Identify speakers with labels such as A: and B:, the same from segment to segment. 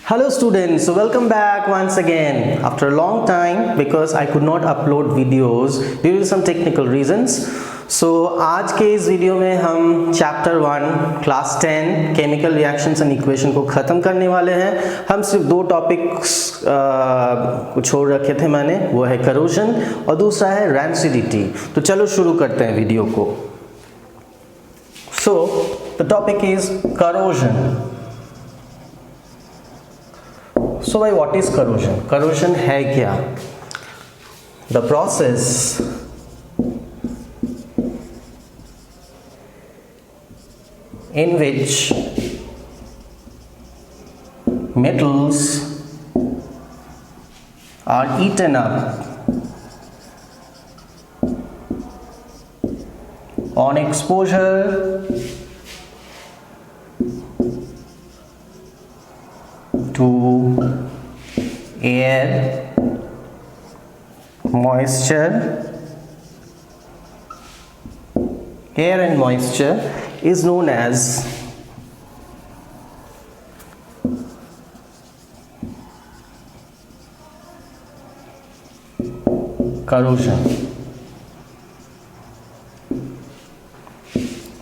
A: Hello students, so welcome back once again after a long time because I could not upload videos due to some technical reasons. So आज के इस video में हम chapter 1 class 10 chemical reactions and equation को ख़त्म करने वाले हैं। हम सिर्फ दो टॉपिक्स को छोड़ रखे थे मैंने, वो है करोजन और दूसरा है रैंसिडिटी। तो चलो शुरू करते हैं वीडियो को। So the topic is corrosion. So by what is corrosion? Corrosion है क्या? The process in which metals are eaten up on exposure to air, and moisture is known as corrosion।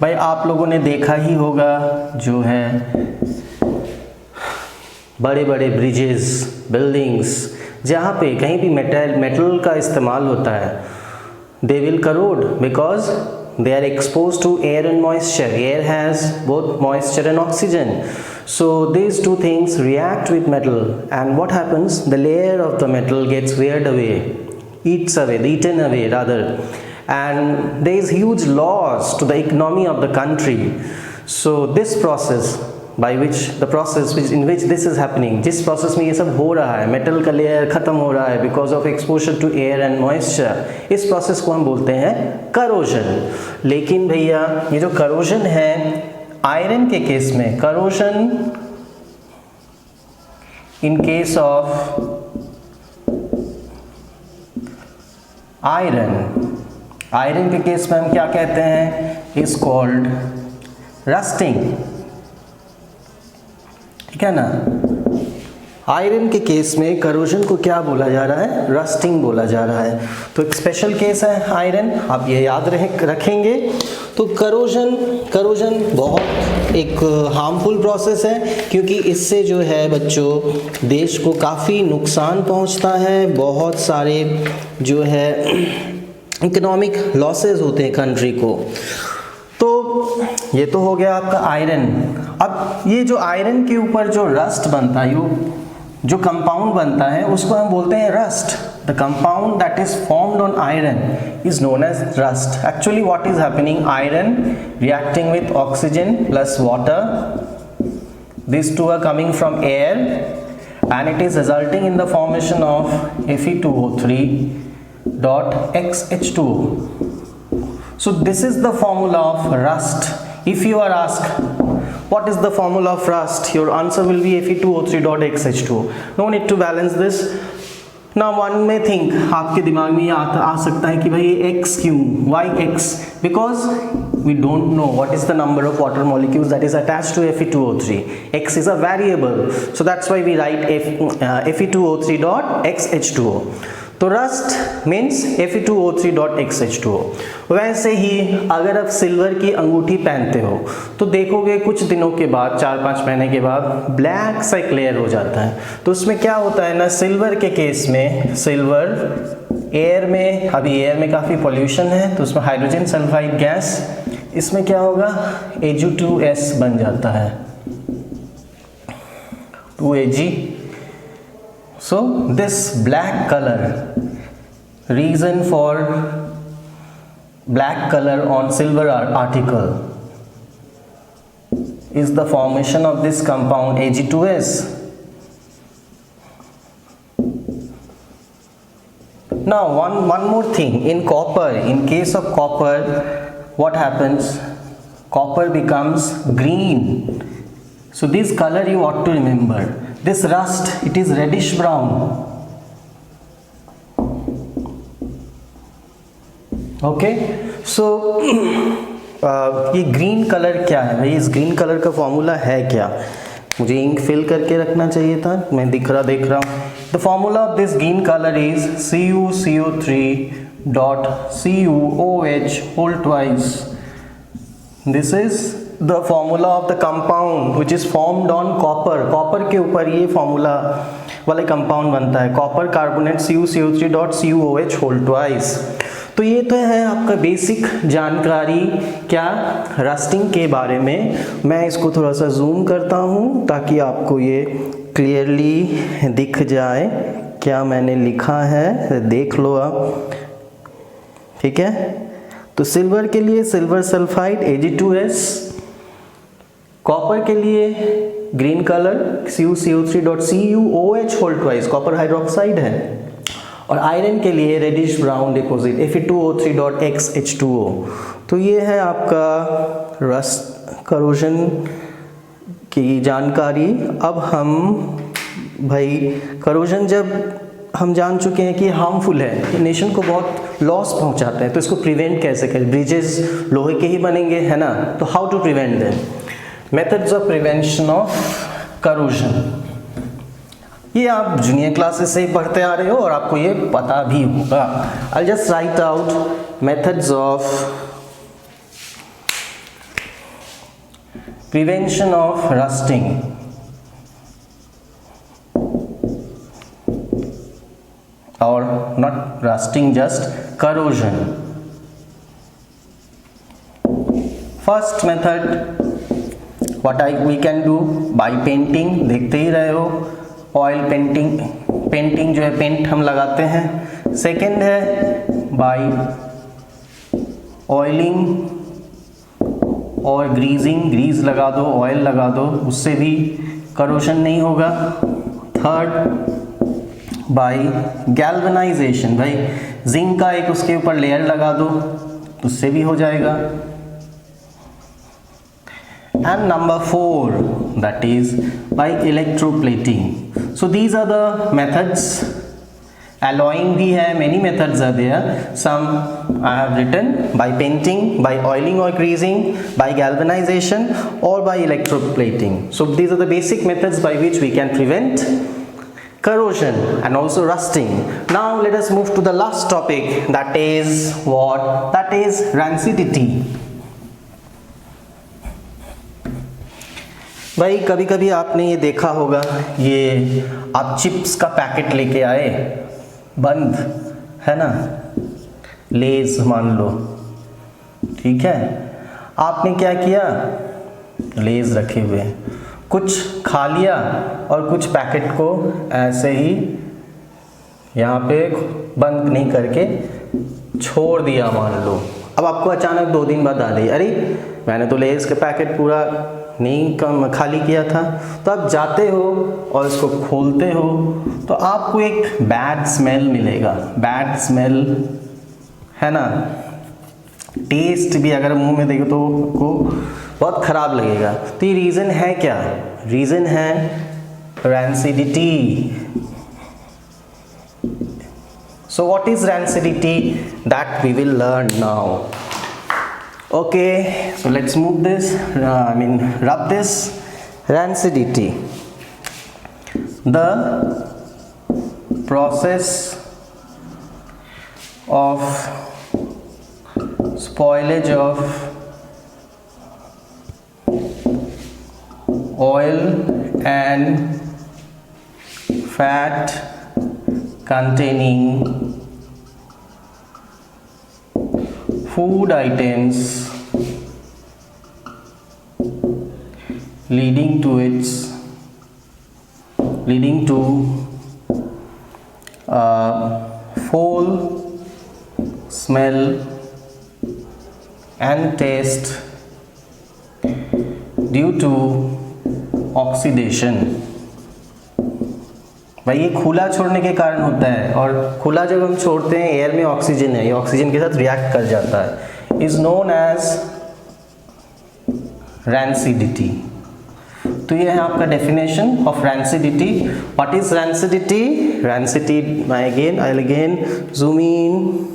A: भाई आप लोगों ने देखा ही होगा जो है बड़े बड़े ब्रिजेस, बिल्डिंग्स, जहाँ पे कहीं भी मेटल का इस्तेमाल होता है, they will crore because they are exposed to air and moisture. Air has both moisture and oxygen, so these two things react with metal, and what happens, the layer of the metal gets weared away, eaten away rather, and there is huge loss to the economy of the country. So this process in which this is happening, जिस process में ये सब हो रहा है, metal का layer ख़त्म हो रहा है because of exposure to air and moisture, इस प्रोसेस को हम बोलते हैं करोजन। लेकिन भैया ये जो करोजन है आयरन के केस में, corrosion in case of iron के केस में हम क्या कहते हैं, इज कॉल्ड रस्टिंग। ठीक है ना, आयरन के केस में करोजन को क्या बोला जा रहा है, रस्टिंग बोला जा रहा है। तो एक स्पेशल केस है आयरन, आप ये याद रखेंगे। तो करोजन बहुत एक हार्मफुल प्रोसेस है, क्योंकि इससे जो है बच्चों देश को काफ़ी नुकसान पहुंचता है, बहुत सारे जो है इकोनॉमिक लॉसेस होते हैं कंट्री को। तो ये तो हो गया आपका आयरन। अब ये जो आयरन के ऊपर जो रस्ट बनता है, जो कंपाउंड बनता है, उसको हम बोलते हैं rust. The compound that is formed on iron is known as rust. Actually what is happening, iron reacting with oxygen plus water, these two are coming from air and it is resulting in the formation of Fe2O3 dot XH2O. So this is the formula of rust. If you are asked what is the formula of rust, your answer will be Fe2O3 dot XH2O. No need to balance this. Now one may think, आपके दिमाग में ये आ सकता है कि भाई ये X क्यों, why X? Because we don't know what is the number of water molecules that is attached to Fe2O3. X is a variable, so that's why we write Fe2O3 dot XH2O. तो rust means Fe2O3 dot XH2O। वैसे ही अगर आप silver की अंगूठी पहनते हो तो देखोगे कुछ दिनों के बाद, 4-5 महीने के बाद ब्लैक सा एक लेयर हो जाता है। तो उसमें क्या होता है ना, सिल्वर के केस में, सिल्वर एयर में, अभी एयर में काफ़ी पॉल्यूशन है तो उसमें हाइड्रोजन सल्फाइड गैस, इसमें क्या होगा, Ag2S बन जाता है, 2Ag। So this black color, reason for black color on silver article is the formation of this compound Ag2S. Now one more thing, in copper, in case of copper, what happens, copper becomes green. So this color you ought to remember. This rust, it is reddish brown. Okay, so ये green colour क्या है भाई, इस green colour का formula है क्या, मुझे ink fill करके रखना चाहिए था, मैं देख रहा हूँ। The formula of this green colour is CuCO3.CuOH whole twice. This is the formula of the compound which is formed on copper. Copper के ऊपर ये फॉर्मूला वाले कंपाउंड बनता है, copper carbonate CuCO3.CuOH whole twice। तो ये तो है आपका बेसिक जानकारी क्या रस्टिंग के बारे में। मैं इसको थोड़ा सा जूम करता हूँ ताकि आपको ये क्लियरली दिख जाए क्या मैंने लिखा है, देख लो आप, ठीक है। तो सिल्वर के लिए सिल्वर सल्फाइड Ag2S, कॉपर के लिए green colour CuCO3.CuOH whole twice, copper hydroxide है, और आयरन के लिए रेडिश ब्राउन डिपॉजिट Fe2O3.XH2O। तो ये है आपका रस्ट करोजन की जानकारी। अब हम भाई करोजन जब हम जान चुके हैं कि हार्मफुल है, नेशन को बहुत लॉस पहुंचाता है, तो इसको प्रिवेंट कैसे करें। ब्रिजेस लोहे के ही बनेंगे, है ना, तो how to prevent them, methods of prevention of corrosion. ये आप जूनियर क्लासेस से ही पढ़ते आ रहे हो और आपको ये पता भी होगा। I just right out methods of prevention of rusting. और not rusting, just corrosion. First method, what we can do by painting, देखते ही रहे हो, ऑयल पेंटिंग जो है पेंट हम लगाते हैं। सेकेंड है बाय ऑयलिंग और ग्रीज लगा दो, ऑयल लगा दो, उससे भी करोशन नहीं होगा। थर्ड बाय गैल्वेनाइजेशन, भाई जिंक का एक उसके ऊपर लेयर लगा दो, उससे भी हो जाएगा। And number 4 that is by electroplating. So these are the methods. Alloying भी है, many methods are there, some I have written by painting, by oiling और ग्रीजिंग, बाय गैल्वेनाइजेशन और by electroplating. So these are the basic methods by which we can prevent corrosion and also rusting. Now let us move to the last topic, that is what? That is rancidity. भाई कभी कभी आपने ये देखा होगा, ये आप chips का पैकेट लेके आए बंद, है ना, लेज मान लो, ठीक है, आपने क्या किया, लेज रखे हुए, कुछ खा लिया और कुछ पैकेट को ऐसे ही यहाँ पे बंद नहीं करके छोड़ दिया मान लो। अब आपको अचानक 2 दिन बाद आ रही, अरे मैंने तो लेज के पैकेट पूरा नहीं खाली किया था। तो आप जाते हो और इसको खोलते हो तो आपको एक बैड स्मेल मिलेगा, बैड स्मेल, है ना, टेस्ट भी अगर मुंह में देखो तो आपको बहुत खराब लगेगा। तो ये रीज़न है क्या, रीज़न है rancidity. So what is rancidity? That we will learn now. Okay, so let's move this, rub this. Rancidity, the process of spoilage of oil and fat containing food items leading to foul smell and taste due to oxidation. भाई ये खुला छोड़ने के कारण होता है, और खुला जब हम छोड़ते हैं एयर में ऑक्सीजन है, ये ऑक्सीजन के साथ रिएक्ट कर जाता है, इज नोन एज रैंसिडिटी। तो ये है आपका definition of rancidity. What is rancidity? Rancidity, I'll again zoom in,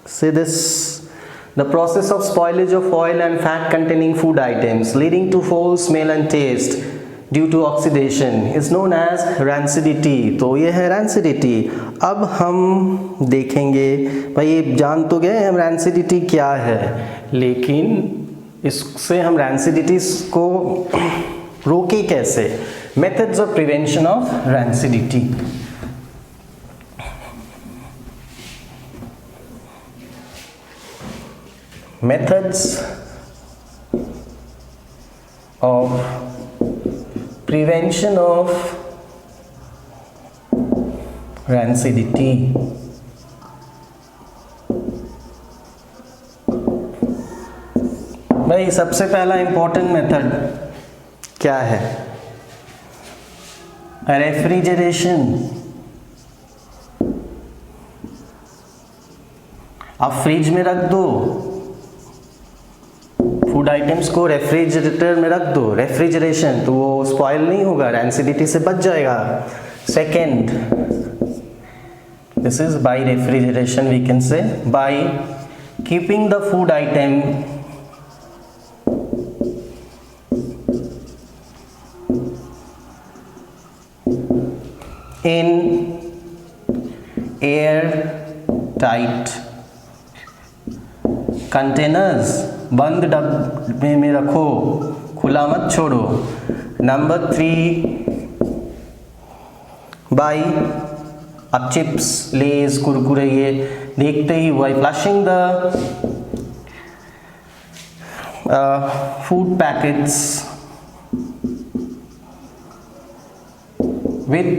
A: say this, the process of spoilage of oil and fat containing food items leading to foul smell and taste due to oxidation is known as rancidity. तो ये है rancidity. अब हम देखेंगे, भाई ये जान तो गए हम रैंसिडिटी क्या है, लेकिन इससे हम रैंसिडिटी को रोके कैसे। Methods of prevention of rancidity. Methods of prevention of rancidity। भाई सबसे पहला इंपॉर्टेंट मेथड क्या है? रेफ्रिजरेशन। आप फ्रिज में रख दो, फूड आइटम्स को रेफ्रिजरेटर में रख दो, रेफ्रिजरेशन, तो वो स्पॉइल नहीं होगा, रैंसिडिटी से बच जाएगा। Second, this is by refrigeration, we can say by keeping the food item in air tight containers। बंद डब्बे में रखो, खुला मत छोड़ो। नंबर 3, बाई अब चिप्स, लेज, कुरकुरे ये देखते ही by flushing the food packets with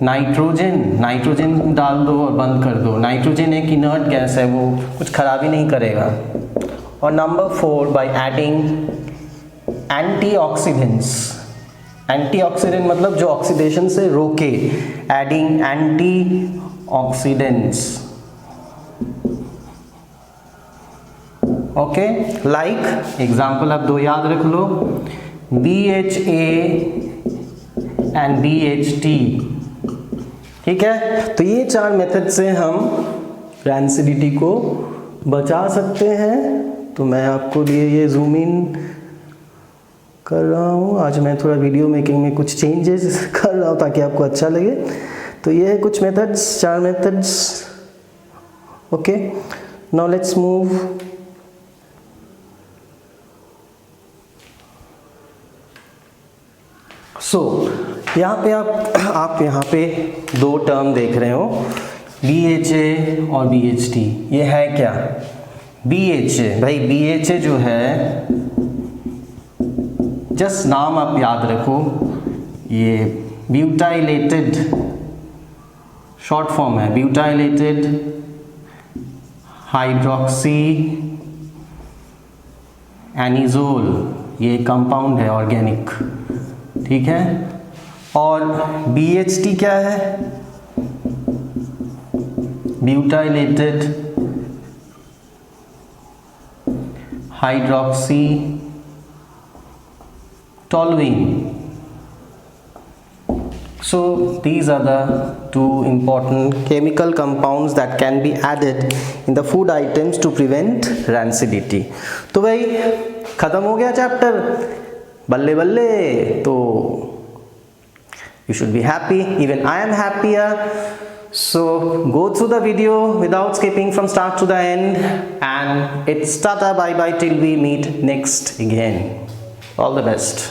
A: nitrogen डाल दो और बंद कर दो। नाइट्रोजन एक इनर्ट गैस है, वो कुछ खराबी नहीं करेगा। और number 4, by adding antioxidants. Antioxidant मतलब जो ऑक्सीडेशन से रोके, adding antioxidants. Okay, like example आप 2 याद रख लो, BHA एंड BHT। ठीक है, तो ये 4 मेथड से हम रैंसिडिटी को बचा सकते हैं। तो मैं आपको लिए ये जूम इन कर रहा हूँ। आज मैं थोड़ा वीडियो मेकिंग में कुछ चेंजेस कर रहा हूँ ताकि आपको अच्छा लगे। तो ये है कुछ methods, 4 methods. Okay, now let's move. So यहाँ पे आप यहाँ पे 2 टर्म देख रहे हो, BHA और BHT। ये है क्या? BHA, भाई BHA जो है, जस्ट नाम आप याद रखो, ये ब्यूटाइलेटेड शॉर्ट फॉर्म है, ब्यूटाइलेटेड हाइड्रोक्सी एनिजोल, ये कंपाउंड है ऑर्गेनिक। ठीक है, और BHT क्या है? Butylated hydroxy toluene. So these are the 2 important chemical compounds that can be added in the food items to prevent rancidity। तो भाई खत्म हो गया चैप्टर, बल्ले बल्ले। तो you should be happy, even I am happier। So go through the video without skipping from start to the end, and it's tata bye bye till we meet next again। All the best।